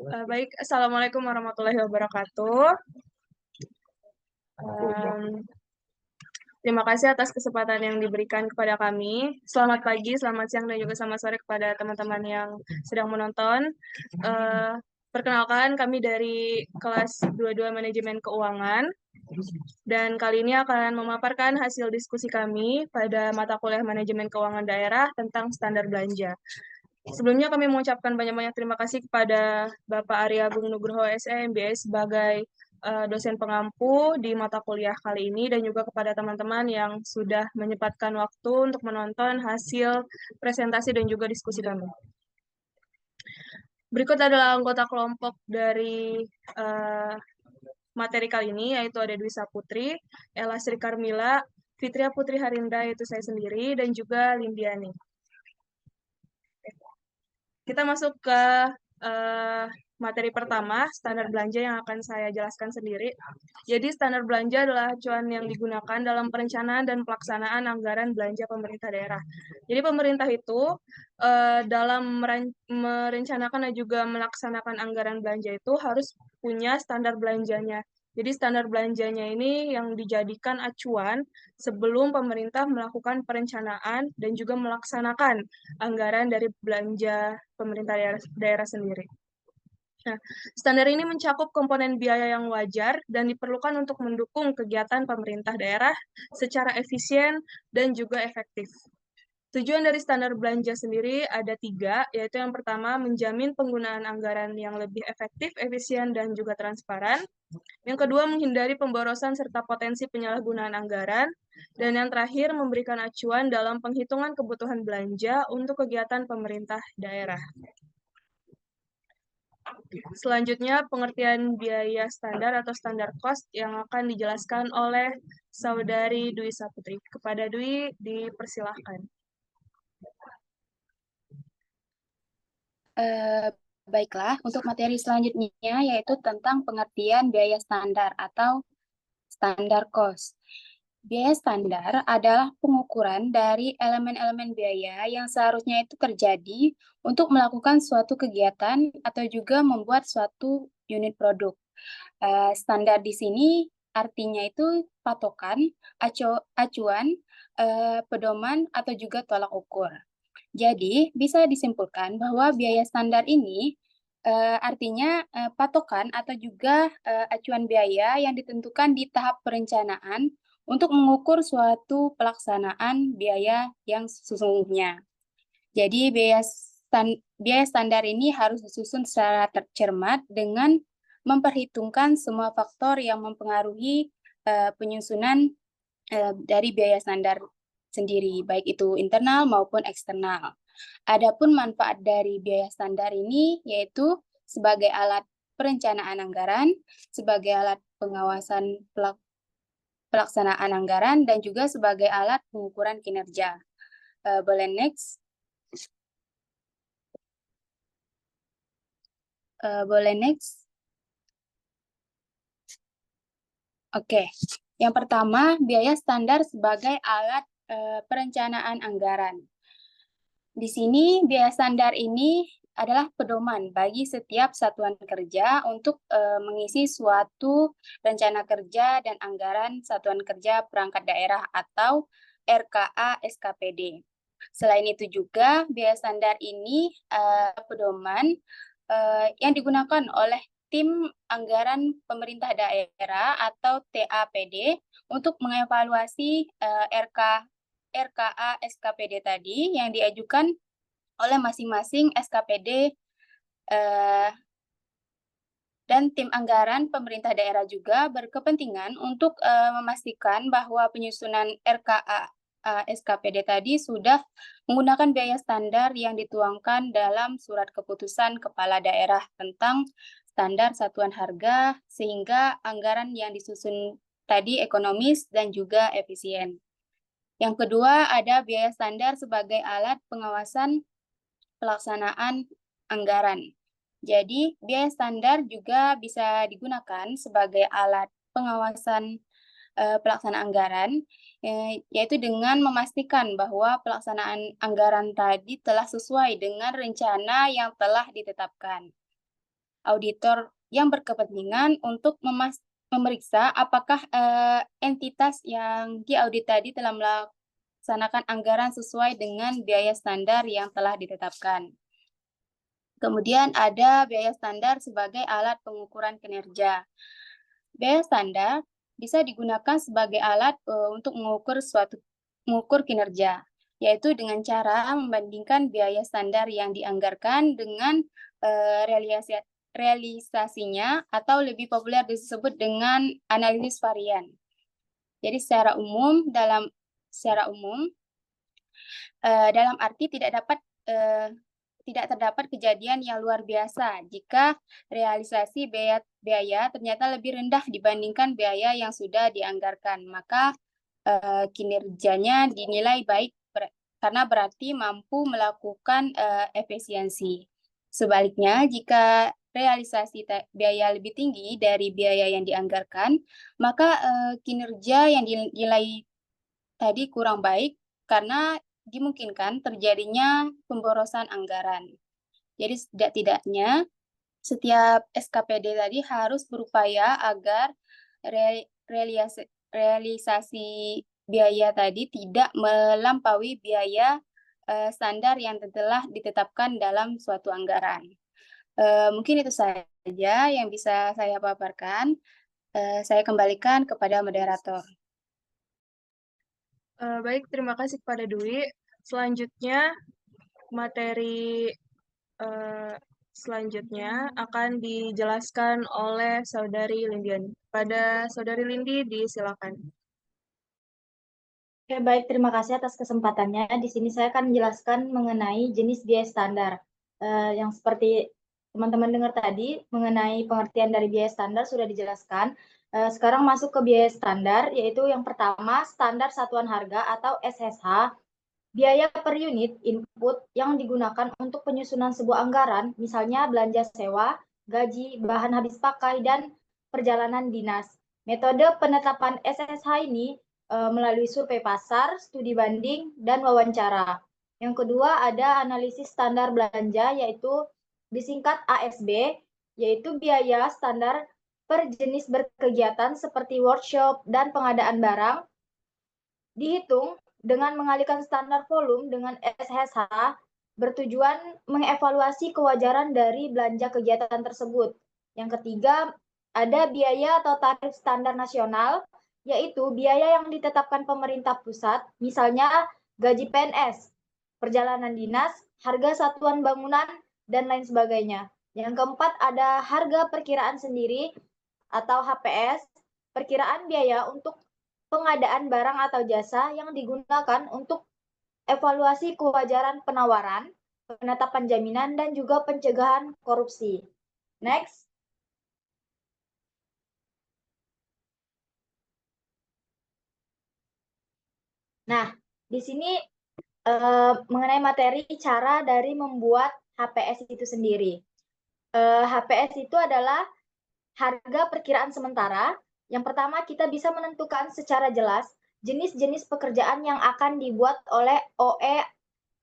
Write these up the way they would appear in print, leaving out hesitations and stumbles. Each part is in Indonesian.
Baik, Assalamualaikum warahmatullahi wabarakatuh. Terima kasih atas kesempatan yang diberikan kepada kami. Selamat pagi, selamat siang, dan juga selamat sore kepada teman-teman yang sedang menonton. Perkenalkan, kami dari kelas 22 Manajemen Keuangan. Dan kali ini akan memaparkan hasil diskusi kami pada mata kuliah Manajemen Keuangan Daerah tentang standar belanja. Sebelumnya kami mengucapkan banyak-banyak terima kasih kepada Bapak Arya Agung Nugroho SE MBA sebagai dosen pengampu di mata kuliah kali ini dan juga kepada teman-teman yang sudah menyempatkan waktu untuk menonton hasil presentasi dan juga diskusi kami. Berikut adalah anggota kelompok dari materi kali ini, yaitu ada Dwi Saputri, Ella Sri Karmila, Fitria Putri Harindra, yaitu saya sendiri, dan juga Lindiani. Kita masuk ke materi pertama, standar belanja yang akan saya jelaskan sendiri. Jadi standar belanja adalah acuan yang digunakan dalam perencanaan dan pelaksanaan anggaran belanja pemerintah daerah. Jadi pemerintah itu dalam merencanakan dan juga melaksanakan anggaran belanja itu harus punya standar belanjanya. Jadi standar belanjanya ini yang dijadikan acuan sebelum pemerintah melakukan perencanaan dan juga melaksanakan anggaran dari belanja pemerintah daerah sendiri. Nah, standar ini mencakup komponen biaya yang wajar dan diperlukan untuk mendukung kegiatan pemerintah daerah secara efisien dan juga efektif. Tujuan dari standar belanja sendiri ada 3, yaitu yang pertama menjamin penggunaan anggaran yang lebih efektif, efisien, dan juga transparan. Yang kedua menghindari pemborosan serta potensi penyalahgunaan anggaran. Dan yang terakhir memberikan acuan dalam penghitungan kebutuhan belanja untuk kegiatan pemerintah daerah. Selanjutnya, pengertian biaya standar atau standar cost yang akan dijelaskan oleh Saudari Dwi Saputri. Kepada Dwi, dipersilahkan. Baiklah, untuk materi selanjutnya yaitu tentang pengertian biaya standar atau standar cost. Biaya standar adalah pengukuran dari elemen-elemen biaya yang seharusnya itu terjadi untuk melakukan suatu kegiatan atau juga membuat suatu unit produk. Standar di sini artinya itu patokan, acuan, pedoman, atau juga tolak ukur. Jadi, bisa disimpulkan bahwa biaya standar ini artinya patokan atau juga acuan biaya yang ditentukan di tahap perencanaan untuk mengukur suatu pelaksanaan biaya yang sesungguhnya. Jadi, biaya standar ini harus disusun secara tercermat dengan memperhitungkan semua faktor yang mempengaruhi penyusunan dari biaya standar sendiri, baik itu internal maupun eksternal. Adapun manfaat dari biaya standar ini yaitu sebagai alat perencanaan anggaran, sebagai alat pengawasan pelaksanaan anggaran, dan juga sebagai alat pengukuran kinerja. Boleh next? Boleh next? Oke, yang pertama biaya standar sebagai alat perencanaan anggaran. Di sini biaya standar ini adalah pedoman bagi setiap satuan kerja untuk mengisi suatu rencana kerja dan anggaran satuan kerja perangkat daerah atau RKA SKPD. Selain itu juga biaya standar ini pedoman yang digunakan oleh tim anggaran pemerintah daerah atau TAPD untuk mengevaluasi RKA SKPD tadi yang diajukan oleh masing-masing SKPD dan tim anggaran pemerintah daerah juga berkepentingan untuk memastikan bahwa penyusunan RKA SKPD tadi sudah menggunakan biaya standar yang dituangkan dalam surat keputusan kepala daerah tentang standar satuan harga sehingga anggaran yang disusun tadi ekonomis dan juga efisien. Yang kedua, ada biaya standar sebagai alat pengawasan pelaksanaan anggaran. Jadi, biaya standar juga bisa digunakan sebagai alat pengawasan pelaksanaan anggaran, yaitu dengan memastikan bahwa pelaksanaan anggaran tadi telah sesuai dengan rencana yang telah ditetapkan. Auditor yang berkepentingan untuk memeriksa apakah entitas yang diaudit tadi telah melaksanakan anggaran sesuai dengan biaya standar yang telah ditetapkan. Kemudian ada biaya standar sebagai alat pengukuran kinerja. Biaya standar bisa digunakan sebagai alat untuk mengukur kinerja, yaitu dengan cara membandingkan biaya standar yang dianggarkan dengan realisasinya, atau lebih populer disebut dengan analisis varian. Jadi secara umum dalam arti tidak terdapat kejadian yang luar biasa jika realisasi biaya ternyata lebih rendah dibandingkan biaya yang sudah dianggarkan, maka kinerjanya dinilai baik karena berarti mampu melakukan efisiensi. Sebaliknya, jika realisasi biaya lebih tinggi dari biaya yang dianggarkan, maka kinerja yang dinilai tadi kurang baik karena dimungkinkan terjadinya pemborosan anggaran. Jadi setidak-tidaknya setiap SKPD tadi harus berupaya agar realisasi biaya tadi tidak melampaui biaya standar yang telah ditetapkan dalam suatu anggaran. Mungkin itu saja yang bisa saya paparkan. Saya kembalikan kepada moderator. Baik, terima kasih kepada Dwi. Selanjutnya, materi selanjutnya akan dijelaskan oleh Saudari Lindiani. Pada Saudari Lindi, disilakan. Oke, baik. Terima kasih atas kesempatannya. Di sini saya akan menjelaskan mengenai jenis biaya standar. Yang seperti teman-teman dengar tadi, mengenai pengertian dari biaya standar sudah dijelaskan. Sekarang masuk ke biaya standar, yaitu yang pertama, standar satuan harga atau SSH. Biaya per unit input yang digunakan untuk penyusunan sebuah anggaran, misalnya belanja sewa, gaji, bahan habis pakai, dan perjalanan dinas. Metode penetapan SSH ini melalui survei pasar, studi banding, dan wawancara. Yang kedua ada analisis standar belanja, yaitu disingkat ASB, yaitu biaya standar per jenis berkegiatan seperti workshop dan pengadaan barang, dihitung dengan mengalihkan standar volume dengan SSH, bertujuan mengevaluasi kewajaran dari belanja kegiatan tersebut. Yang ketiga, ada biaya atau tarif standar nasional, yaitu biaya yang ditetapkan pemerintah pusat, misalnya gaji PNS, perjalanan dinas, harga satuan bangunan, dan lain sebagainya. Yang keempat, ada harga perkiraan sendiri atau HPS, perkiraan biaya untuk pengadaan barang atau jasa yang digunakan untuk evaluasi kewajaran penawaran, penetapan jaminan, dan juga pencegahan korupsi. Next. Nah, di sini mengenai materi cara dari membuat HPS itu sendiri. HPS itu adalah harga perkiraan sementara. Yang pertama, kita bisa menentukan secara jelas jenis-jenis pekerjaan yang akan dibuat oleh OE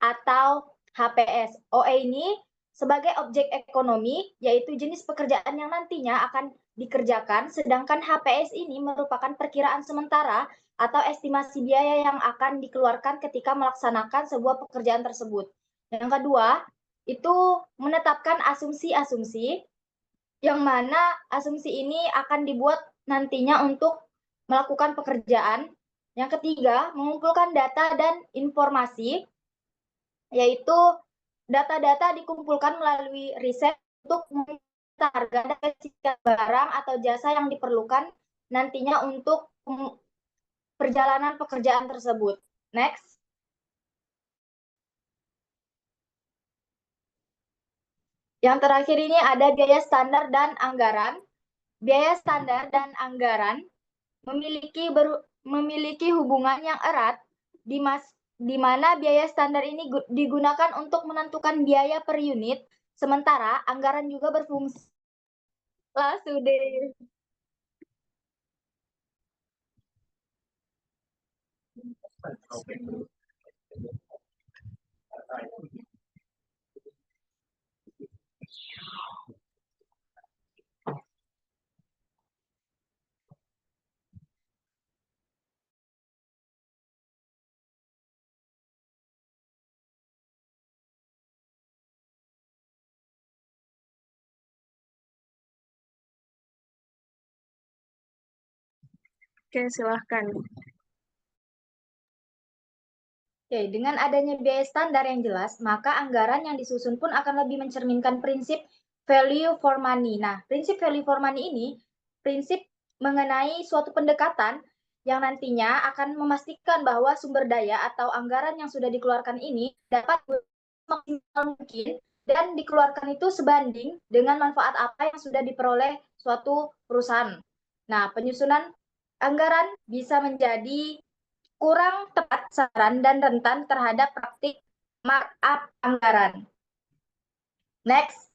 atau HPS. OE ini sebagai objek ekonomi, yaitu jenis pekerjaan yang nantinya akan dikerjakan, sedangkan HPS ini merupakan perkiraan sementara atau estimasi biaya yang akan dikeluarkan ketika melaksanakan sebuah pekerjaan tersebut. Yang kedua, itu menetapkan asumsi-asumsi yang mana asumsi ini akan dibuat nantinya untuk melakukan pekerjaan. Yang ketiga, mengumpulkan data dan informasi, yaitu data-data dikumpulkan melalui riset untuk menentukan harga dan barang atau jasa yang diperlukan nantinya untuk perjalanan pekerjaan tersebut. Next. Yang terakhir ini ada biaya standar dan anggaran. Biaya standar dan anggaran memiliki hubungan yang erat di mana biaya standar ini digunakan untuk menentukan biaya per unit, sementara anggaran juga berfungsi. Lah, sudah. Oke, silahkan. Oke, dengan adanya biaya standar yang jelas, maka anggaran yang disusun pun akan lebih mencerminkan prinsip value for money. Nah, prinsip value for money ini prinsip mengenai suatu pendekatan yang nantinya akan memastikan bahwa sumber daya atau anggaran yang sudah dikeluarkan ini dapat maksimal mungkin dan dikeluarkan itu sebanding dengan manfaat apa yang sudah diperoleh suatu perusahaan. Nah, penyusunan anggaran bisa menjadi kurang tepat sasaran dan rentan terhadap praktik markup anggaran. Next.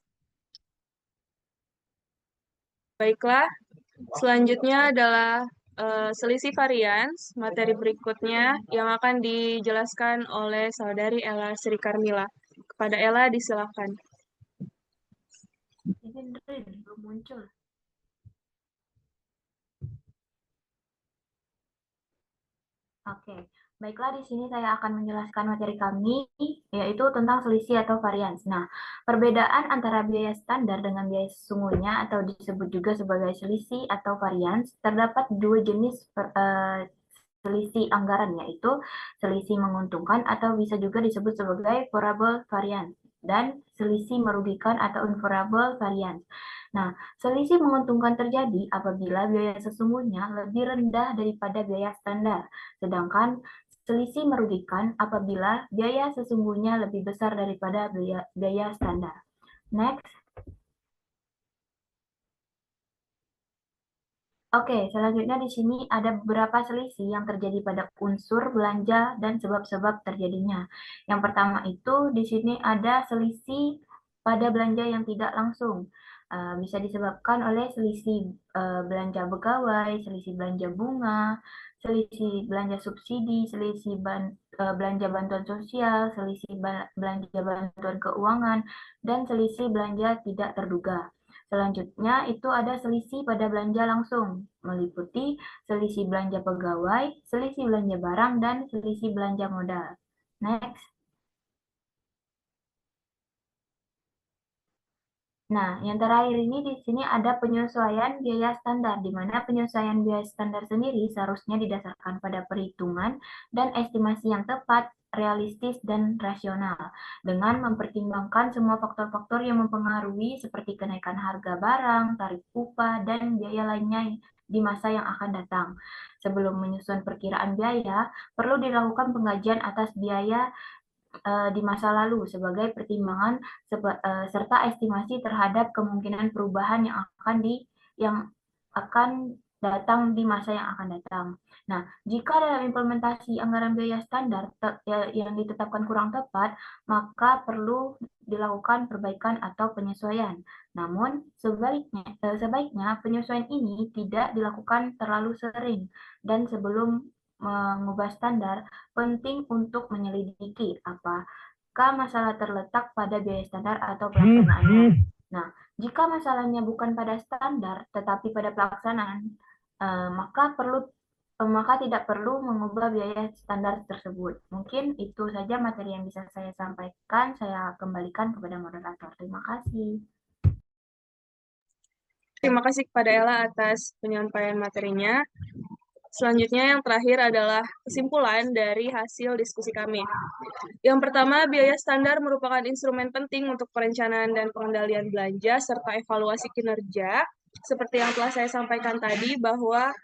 Baiklah, selanjutnya adalah selisih varians, materi berikutnya yang akan dijelaskan oleh Saudari Ella Sri Karmila. Kepada Ella, disilakan. Ini belum muncul. Oke, baiklah di sini saya akan menjelaskan materi kami, yaitu tentang selisih atau varians. Nah, perbedaan antara biaya standar dengan biaya sesungguhnya atau disebut juga sebagai selisih atau varians, terdapat dua jenis selisih anggaran, yaitu selisih menguntungkan atau bisa juga disebut sebagai favorable variance dan selisih merugikan atau unfavorable variance. Nah, selisih menguntungkan terjadi apabila biaya sesungguhnya lebih rendah daripada biaya standar, sedangkan selisih merugikan apabila biaya sesungguhnya lebih besar daripada biaya standar. Next. Oke, selanjutnya di sini ada beberapa selisih yang terjadi pada unsur belanja dan sebab-sebab terjadinya. Yang pertama itu di sini ada selisih pada belanja yang tidak langsung. Bisa disebabkan oleh selisih belanja pegawai, selisih belanja bunga, selisih belanja subsidi, selisih belanja bantuan sosial, selisih belanja bantuan keuangan, dan selisih belanja tidak terduga. Selanjutnya itu ada selisih pada belanja langsung, meliputi selisih belanja pegawai, selisih belanja barang, dan selisih belanja modal. Next. Nah, yang terakhir ini di sini ada penyesuaian biaya standar, di mana penyesuaian biaya standar sendiri seharusnya didasarkan pada perhitungan dan estimasi yang tepat, realistis, dan rasional, dengan mempertimbangkan semua faktor-faktor yang mempengaruhi seperti kenaikan harga barang, tarif upah, dan biaya lainnya di masa yang akan datang. Sebelum menyusun perkiraan biaya, perlu dilakukan pengkajian atas biaya di masa lalu sebagai pertimbangan serta estimasi terhadap kemungkinan perubahan yang akan datang di masa yang akan datang. Nah, jika dalam implementasi anggaran biaya standar yang ditetapkan kurang tepat, maka perlu dilakukan perbaikan atau penyesuaian. Namun, sebaiknya penyesuaian ini tidak dilakukan terlalu sering dan sebelum mengubah standar, penting untuk menyelidiki apakah masalah terletak pada biaya standar atau pelaksanaannya. Nah, jika masalahnya bukan pada standar tetapi pada pelaksanaan, maka tidak perlu mengubah biaya standar tersebut. Mungkin itu saja materi yang bisa saya sampaikan. Saya kembalikan kepada moderator. Terima kasih. Terima kasih kepada Ella atas penyampaian materinya. Selanjutnya yang terakhir adalah kesimpulan dari hasil diskusi kami. Yang pertama, biaya standar merupakan instrumen penting untuk perencanaan dan pengendalian belanja serta evaluasi kinerja. Seperti yang telah saya sampaikan tadi bahwa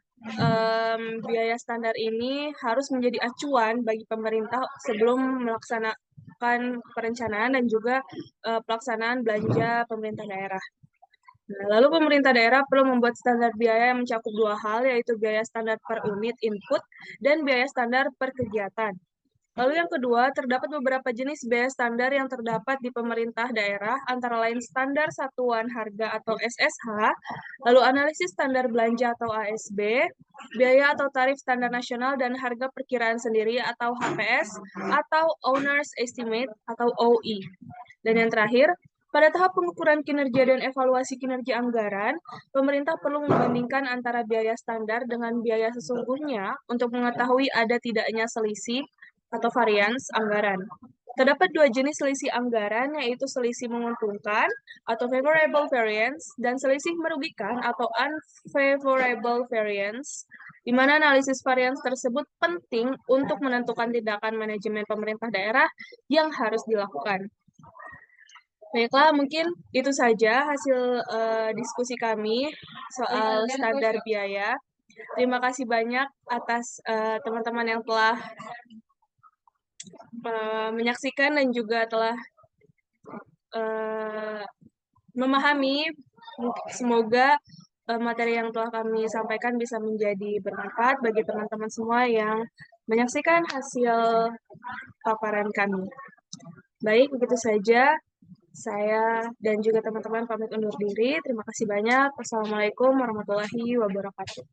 biaya standar ini harus menjadi acuan bagi pemerintah sebelum melaksanakan perencanaan dan juga pelaksanaan belanja pemerintah daerah. Nah, lalu pemerintah daerah perlu membuat standar biaya yang mencakup dua hal, yaitu biaya standar per unit input dan biaya standar per kegiatan. Lalu yang kedua, terdapat beberapa jenis biaya standar yang terdapat di pemerintah daerah, antara lain standar satuan harga atau SSH, lalu analisis standar belanja atau ASB, biaya atau tarif standar nasional dan harga perkiraan sendiri atau HPS, atau Owner's Estimate atau OE. Dan yang terakhir, pada tahap pengukuran kinerja dan evaluasi kinerja anggaran, pemerintah perlu membandingkan antara biaya standar dengan biaya sesungguhnya untuk mengetahui ada tidaknya selisih atau varians anggaran. Terdapat dua jenis selisih anggaran, yaitu selisih menguntungkan atau favorable variance dan selisih merugikan atau unfavorable variance, di mana analisis variance tersebut penting untuk menentukan tindakan manajemen pemerintah daerah yang harus dilakukan. Baiklah, mungkin itu saja hasil diskusi kami soal standar biaya. Terima kasih banyak atas teman-teman yang telah menyaksikan dan juga telah memahami. Semoga materi yang telah kami sampaikan bisa menjadi bermanfaat bagi teman-teman semua yang menyaksikan hasil paparan kami. Baik, begitu saja. Saya dan juga teman-teman pamit undur diri. Terima kasih banyak. Wassalamualaikum warahmatullahi wabarakatuh.